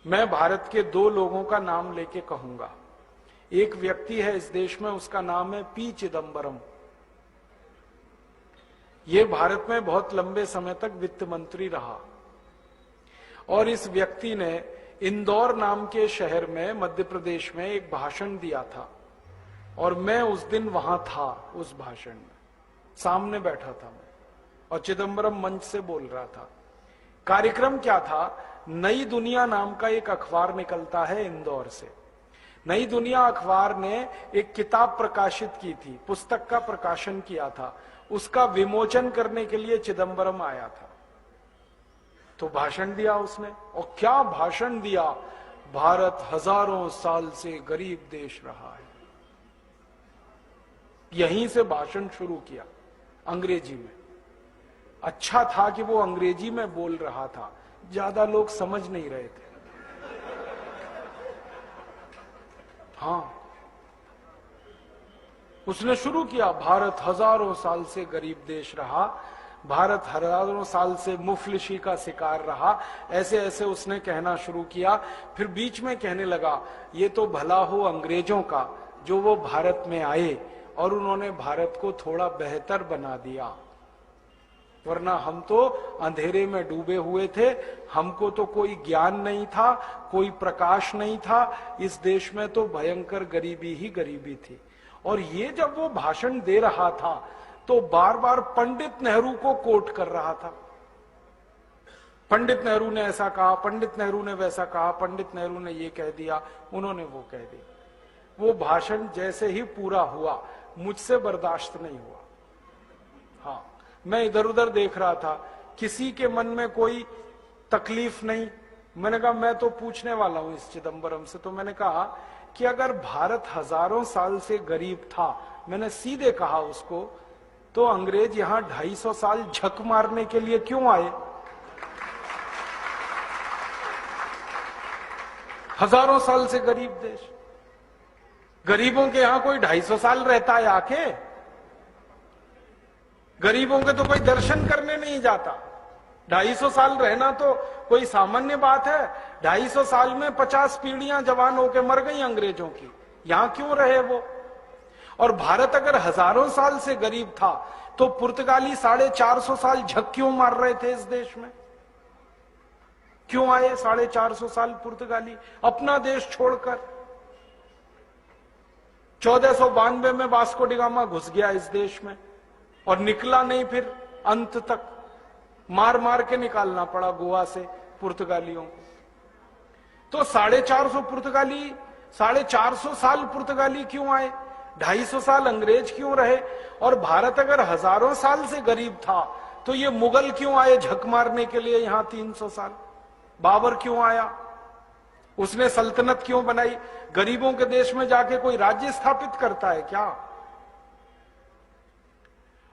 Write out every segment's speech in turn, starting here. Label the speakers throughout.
Speaker 1: मैं भारत के दो लोगों का नाम लेके कहूंगा। एक व्यक्ति है इस देश में, उसका नाम है पी चिदंबरम। ये भारत में बहुत लंबे समय तक वित्त मंत्री रहा और इस व्यक्ति ने इंदौर नाम के शहर में मध्य प्रदेश में एक भाषण दिया था और मैं उस दिन वहां था। उस भाषण में सामने बैठा था मैं और चिदंबरम मंच से बोल रहा था। कार्यक्रम क्या था? नई दुनिया नाम का एक अखबार निकलता है इंदौर से। नई दुनिया अखबार ने एक किताब प्रकाशित की थी, पुस्तक का प्रकाशन किया था। उसका विमोचन करने के लिए चिदंबरम आया था। तो भाषण दिया उसने, और क्या भाषण दिया! भारत हजारों साल से गरीब देश रहा है। यहीं से भाषण शुरू किया, अंग्रेजी में। अच्छा था कि वो अंग्रेजी में बोल रहा था, ज्यादा लोग समझ नहीं रहे थे। हाँ, उसने शुरू किया, भारत हजारों साल से गरीब देश रहा, भारत हजारों साल से मुफलिसी का शिकार रहा। ऐसे ऐसे उसने कहना शुरू किया। फिर बीच में कहने लगा, ये तो भला हो अंग्रेजों का जो वो भारत में आए और उन्होंने भारत को थोड़ा बेहतर बना दिया, वरना हम तो अंधेरे में डूबे हुए थे। हमको तो कोई ज्ञान नहीं था, कोई प्रकाश नहीं था। इस देश में तो भयंकर गरीबी ही गरीबी थी। और ये जब वो भाषण दे रहा था तो बार बार पंडित नेहरू को कोट कर रहा था। पंडित नेहरू ने ऐसा कहा, पंडित नेहरू ने वैसा कहा, पंडित नेहरू ने ये कह दिया, उन्होंने वो कह दिया। वो भाषण जैसे ही पूरा हुआ, मुझसे बर्दाश्त नहीं हुआ। हाँ, मैं इधर उधर देख रहा था, किसी के मन में कोई तकलीफ नहीं। मैंने कहा मैं तो पूछने वाला हूं इस चिदंबरम से। तो मैंने कहा कि अगर भारत हजारों साल से गरीब था, मैंने सीधे कहा उसको, तो अंग्रेज यहां 250 साल झक मारने के लिए क्यों आए? हजारों साल से गरीब देश, गरीबों के यहां कोई 250 साल रहता है आके? गरीबों के तो कोई दर्शन करने नहीं जाता। 250 साल रहना तो कोई सामान्य बात है। 250 साल में 50 पीढ़ियां जवान होकर मर गई अंग्रेजों की, यहां क्यों रहे वो? और भारत अगर हजारों साल से गरीब था तो पुर्तगाली 450 साल झक क्यों मार रहे थे इस देश में? क्यों आए 450 साल पुर्तगाली अपना देश छोड़कर? 1492 में वास्को डी गामा घुस गया इस देश में और निकला नहीं, फिर अंत तक मार मार के निकालना पड़ा गोवा से पुर्तगालियों को। तो 450 पुर्तगाली, 450 साल पुर्तगाली क्यों आए? 250 साल अंग्रेज क्यों रहे? और भारत अगर हजारों साल से गरीब था तो ये मुगल क्यों आए झक मारने के लिए यहां 300 साल? बाबर क्यों आया? उसने सल्तनत क्यों बनाई? गरीबों के देश में जाके कोई राज्य स्थापित करता है क्या?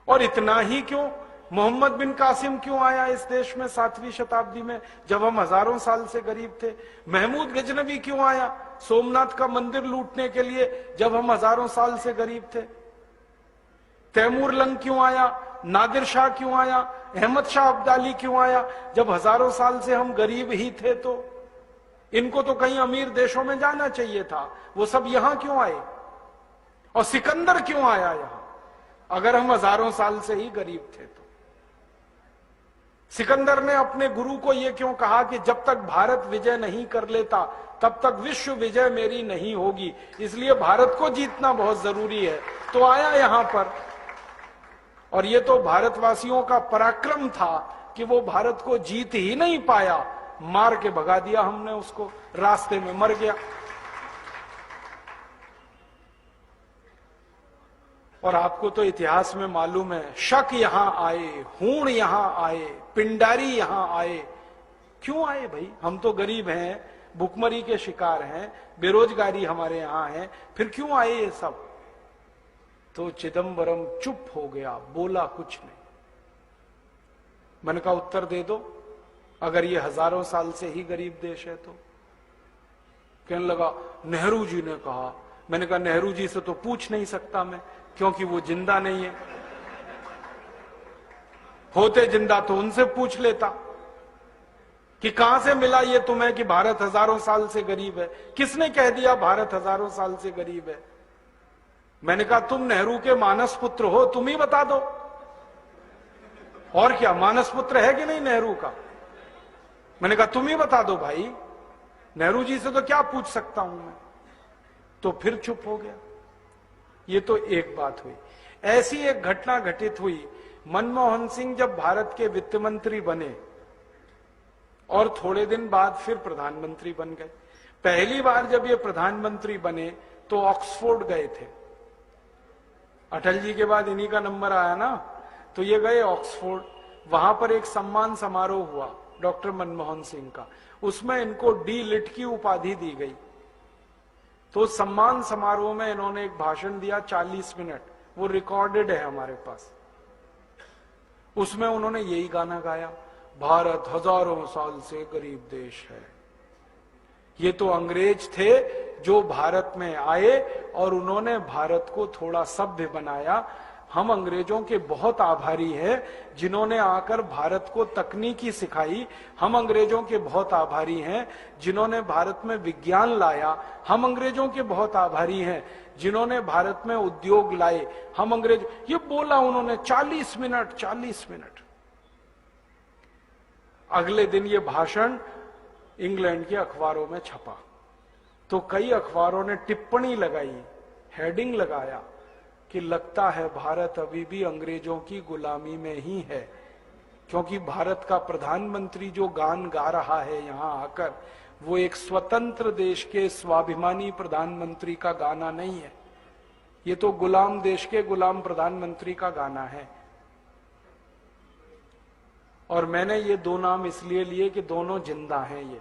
Speaker 1: और इतना ही क्यों, मोहम्मद बिन कासिम क्यों आया इस देश में 7वीं शताब्दी में, जब हम हजारों साल से गरीब थे? महमूद गजनवी क्यों आया सोमनाथ का मंदिर लूटने के लिए, जब हम हजारों साल से गरीब थे? तैमूर लंग क्यों आया? नादिर शाह क्यों आया? अहमद शाह अब्दाली क्यों आया, जब हजारों साल से हम गरीब ही थे? तो इनको तो कहीं अमीर देशों में जाना चाहिए था, वो सब यहां क्यों आए? और सिकंदर क्यों आया यहां, अगर हम हजारों साल से ही गरीब थे? तो सिकंदर ने अपने गुरु को यह क्यों कहा कि जब तक भारत विजय नहीं कर लेता तब तक विश्व विजय मेरी नहीं होगी, इसलिए भारत को जीतना बहुत जरूरी है। तो आया यहां पर, और ये तो भारतवासियों का पराक्रम था कि वो भारत को जीत ही नहीं पाया, मार के भगा दिया हमने उसको, रास्ते में मर गया। और आपको तो इतिहास में मालूम है, शक यहां आए, हूण यहां आए, पिंडारी यहां आए। क्यों आए भाई? हम तो गरीब हैं, भुखमरी के शिकार हैं, बेरोजगारी हमारे यहां है, फिर क्यों आए ये सब? तो चिदंबरम चुप हो गया, बोला कुछ नहीं। मैंने कहा उत्तर दे दो, अगर ये हजारों साल से ही गरीब देश है तो? कहने लगा नेहरू जी ने कहा। मैंने कहा नेहरू जी से तो पूछ नहीं सकता मैं, क्योंकि वो जिंदा नहीं है। होते जिंदा तो उनसे पूछ लेता। कि कहां से मिला ये तुम्हें कि भारत हजारों साल से गरीब है? किसने कह दिया भारत हजारों साल से गरीब है? मैंने कहा तुम नेहरू के मानस पुत्र हो, तुम ही बता दो। और क्या, मानस पुत्र है कि नहीं नेहरू का? मैंने कहा तुम ही बता दो भाई, नेहरू जी से तो क्या पूछ सकता हूं मैं। तो फिर चुप हो गया। ये तो एक बात हुई। ऐसी एक घटना घटित हुई, मनमोहन सिंह जब भारत के वित्त मंत्री बने और थोड़े दिन बाद फिर प्रधानमंत्री बन गए। पहली बार जब ये प्रधानमंत्री बने तो ऑक्सफोर्ड गए थे। अटल जी के बाद इन्हीं का नंबर आया ना, तो ये गए ऑक्सफोर्ड। वहां पर एक सम्मान समारोह हुआ डॉक्टर मनमोहन सिंह का, उसमें इनको डी लिट की उपाधि दी गई। तो सम्मान समारोह में इन्होंने एक भाषण दिया 40 मिनट, वो रिकॉर्डेड है हमारे पास। उसमें उन्होंने यही गाना गाया, भारत हजारों साल से गरीब देश है। ये तो अंग्रेज थे जो भारत में आए और उन्होंने भारत को थोड़ा सभ्य बनाया। हम अंग्रेजों के बहुत आभारी हैं जिन्होंने आकर भारत को तकनीकी सिखाई। हम अंग्रेजों के बहुत आभारी हैं जिन्होंने भारत में विज्ञान लाया। हम अंग्रेजों के बहुत आभारी हैं जिन्होंने भारत में उद्योग लाए। हम अंग्रेज, ये बोला उन्होंने 40 मिनट। 40 मिनट। अगले दिन ये भाषण इंग्लैंड के अखबारों में छपा, तो कई अखबारों ने टिप्पणी लगाई, हेडिंग लगाया कि लगता है भारत अभी भी अंग्रेजों की गुलामी में ही है, क्योंकि भारत का प्रधानमंत्री जो गान गा रहा है यहां आकर, वो एक स्वतंत्र देश के स्वाभिमानी प्रधानमंत्री का गाना नहीं है। ये तो गुलाम देश के गुलाम प्रधानमंत्री का गाना है। और मैंने ये दो नाम इसलिए लिए कि दोनों जिंदा हैं। ये